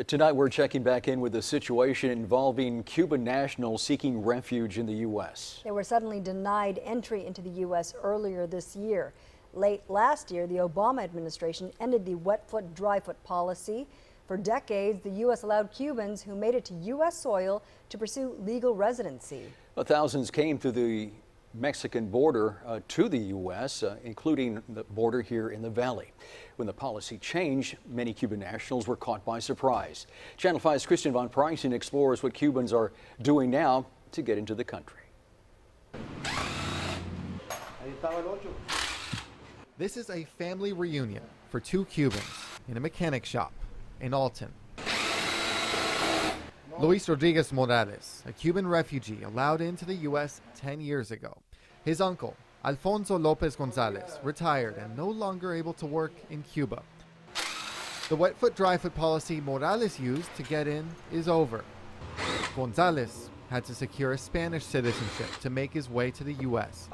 Tonight, we're checking back in with a situation involving Cuban nationals seeking refuge in the U.S. They were suddenly denied entry into the U.S. earlier this year. Late last year, the Obama administration ended the wet foot, dry foot policy. For decades, the U.S. allowed Cubans who made it to U.S. soil to pursue legal residency. Well, thousands came through the Mexican border to the U.S., including the border here in the valley. When the policy changed, many Cuban nationals were caught by surprise. Channel 5's Christian Von Preisen explores what Cubans are doing now to get into the country. This is a family reunion for two Cubans in a mechanic shop in Alton. Luis Rodriguez Morales, a Cuban refugee allowed into the U.S. 10 years ago. His uncle, Alfonso Lopez Gonzalez, retired and no longer able to work in Cuba. The wet foot, dry foot policy Morales used to get in is over. Gonzalez had to secure a Spanish citizenship to make his way to the U.S.,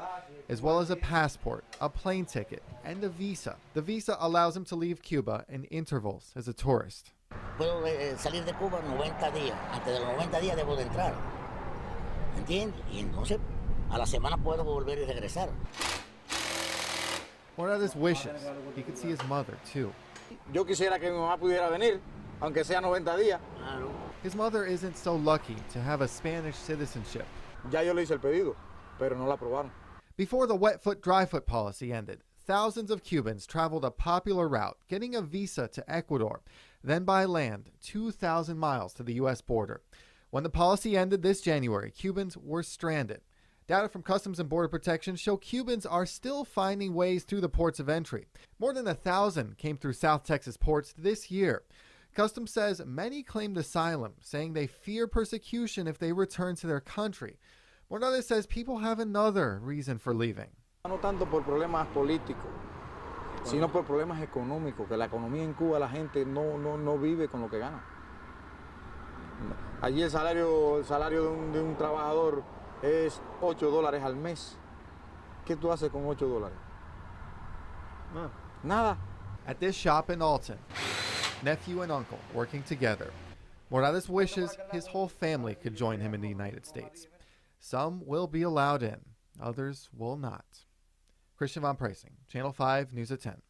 as well as a passport, a plane ticket, and a visa. The visa allows him to leave Cuba in intervals as a tourist. Puedo salir de Cuba 90 días. Antes de los 90 días debo de entrar. ¿Entiendes? Y entonces a la semana puedo volver y regresar. Morales wishes he could see his mother too. Yo quisiera que mi mamá pudiera venir, aunque sea 90 días. His mother isn't so lucky to have a Spanish citizenship. Ya yo le hice el pedido, pero no la aprobaron. Before the wet foot, dry foot policy ended, thousands of Cubans traveled a popular route, getting a visa to Ecuador, then by land 2,000 miles to the U.S. border. When the policy ended this January, Cubans were stranded. Data from Customs and Border Protection show Cubans are still finding ways through the ports of entry. More than 1,000 came through South Texas ports this year. Customs says many claimed asylum, saying they fear persecution if they return to their country. Morales says people have another reason for leaving. No tanto por problemas políticos, sino por problemas económicos, que la economía en Cuba la gente no vive con lo que gana. Allí el salario de un trabajador es $8 al mes. ¿Qué tú haces con $8? Nada. At this shop in Alton, nephew and uncle working together. Morales wishes his whole family could join him in the United States. Some will be allowed in, others will not. Christian Von Preising, Channel 5 News at 10.